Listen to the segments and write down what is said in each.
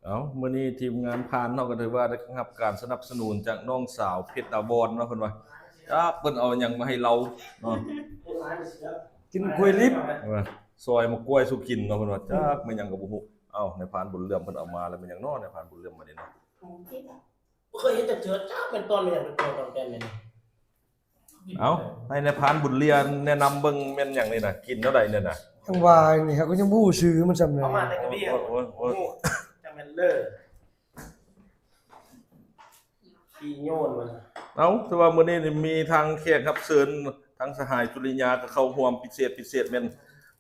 เอามื้อนี้ทีมงานพานเนาะก็ถือว่าได้รับการสนับสนุนจากน้องสาวเพชรดาวรเนาะเพิ่นว่าจักเพิ่นเอาหยังมาให้เราเนาะ กินกล้วยลิบว่าซอยมะกล้วยสุกินเนาะเพิ่นว่าจักมันหยังก็บ่ฮู้เอ้าในพานบุญเรืองเพิ่นเอามาแล้วมันหยังเนาะในพานบุญเรืองมานี่เนาะ เคยเห็นแต่เจอจ้าเป็นต้นเนี่ยเป็นตัวตอนเป็นเนี่ย เอ้าให้ในพานบุญเรืองแนะนำเบิ่งแม่นหยังนี่น่ะกินเท่าใดเนี่ยน่ะ จังว่านี่ครับก็ยังบ่ฮู้ชื่อมันซำเลย ประมาณแต่กระเบี้ย โอ้ย จะเป็นเลิศขี้โยนมัน เอ้าแต่ว่ามื้อนี้นี่มีทางแขกรับเชิญทางสหายจุลิญญาก็เข้าร่วมพิเศษแม่น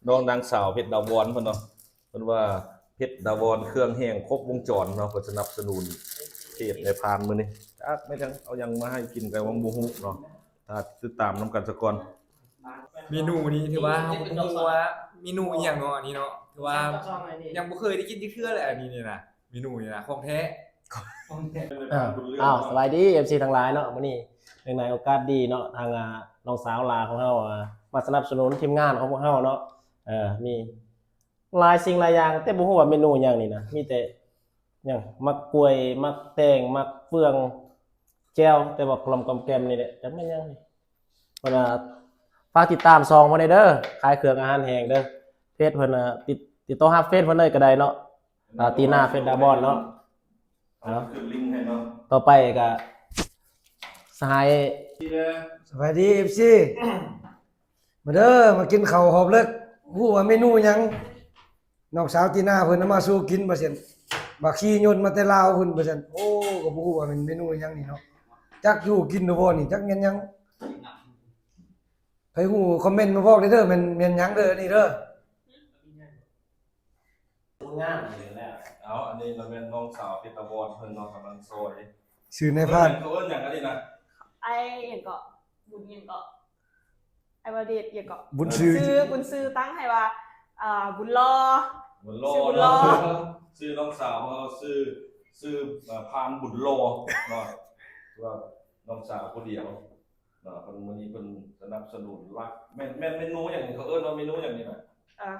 น้องนางสาวเพชรดาวรเพิ่นเนาะเพิ่นว่าเพชรดาวรเครื่องแห้งครบวงจรเนาะเพิ่นสนับสนุนเพจในพานมื้อนี้จักไม่จังเอาหยังมาให้กินกันว่าบ่ฮู้เนาะถ้าติดตามนํกันซะก่อน เมนูนี้ถือว่าผมบ่ฮู้ว่าเมนูอีหยังเนาะอันนี้เนาะถือว่ายังบ่เคยได้กินที่เทื่อเลยอันนี้นี่นะเมนูนี่นะของแท้ อ้าวสบายดี FC ทั้งหลายเนาะมื้อนี้เนื่องในโอกาสดีเนาะทางน้องสาวลาของเฮามาสนับสนุนทีมงานของพวกเฮาเนาะมีหลายสิ่งหลายอย่างแต่บ่ฮู้ว่าเมนูหยังนี่นะมีแต่หยังมักกล้วยมักแตงมักเฟืองแจ่วแต่ว่ากลมกอมแกมนี่แหละจักแม่นหยังนี่เพิ่นฝากติดตามซองมาได้เด้อขายเครื่องอาหารแห้งเด้อเฟซเพิ่นติดต่อหาเฟซเพิ่นเลยก็ได้เนาะตีหน้าเฟซดาบอนเนาะ ขึ้นลิงก์ให้เนาะ ต่อไปก็สหาย สวัสดี FC มาเด้อมากินข้าวหอบเลิกฮู้ว่าเมนูหยังน้องสาวตีน่าเพิ่นเอามาสู่กินบ่ซั่นบักขี้ยนต์มาแต่ลาวเพิ่นบ่ซั่นโอ้ก็บ่ฮู้ว่าเป็นเมนูหยังนี่เนาะจักอยู่กินบ่นี่จักแม่นหยังใครฮู้คอมเมนต์มาบอกได้เด้อแม่นหยังเด้อนี่เด้อ งานอยู่แล้ว เอาอันนี้เราเป็นน้องสาวเพชรดาวรเพิ่นเนาะกำลังซอย ชื่อในพาน เขาเอิ้นหยังอันนี้นะ ไอ้อย่างก็บุญอย่างก็ไอ้วาเดชอย่างก็ บุญชื่อ บุญซื้อตั้งให้ว่าบุญรอ บุญโล ชื่อบุญโล เนาะชื่อน้องสาวเขาชื่อพานบุญโลเนาะว่าน้องสาวผู้เดียวเนาะเพิ่นมื้อนี้เพิ่นสนับสนุนรักแม่นเมนูอย่างนี้เขาเอิ้นว่าเมนูอย่างนี้น่ะ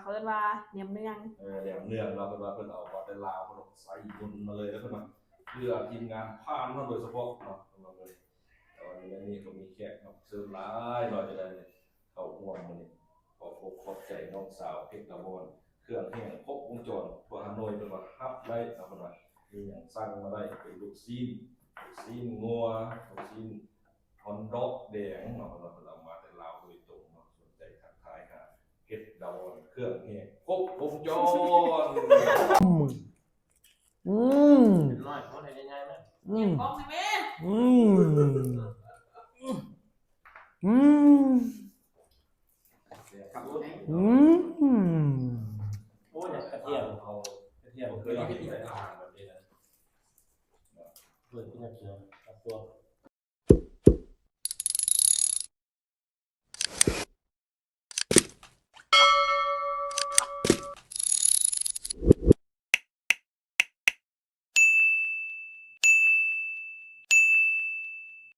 เขาเรียกว่าเนียมเนือง แหนมเนืองเราะเพิ่นว่าเพิ่นเอามาแต่ลาวเพิ่นเอาใส่บุญมาเลยแล้วเพิ่นว่าเพื่อทีมงานพานเฮาโดยเฉพาะเนาะเพิ่นว่าเลยตอนนี้ก็มีแขกรับเชิญหลายเนาะจะได้เข้าร่วมมื้อนี้ขอบใจน้องสาวเพชรดาวรเครื่องแห้งครบวงจรทั่วฮานอยเพิ่นว่ารับได้เนาะเพิ่นว่ามีหยังสั่งมาได้เป็นลูกชิ้นงัวลูกชิ้นฮอนดอกแดงเนาะเพิ่นว่าเพิ่นเอามาแต่ลาวโดยตรงเนาะสนใจทักทายหาเพชรดาวรเครื่องแห้งครบวงจร อืม น้อยเขาได้ง่ายๆมั้ย อืม กล้องไหม อืมอืมอืม โอ้ยกระเทียมเอากระเทียม เคยกินแต่อาหารแบบนี้นะ เปิดเป็นเสือกับตัว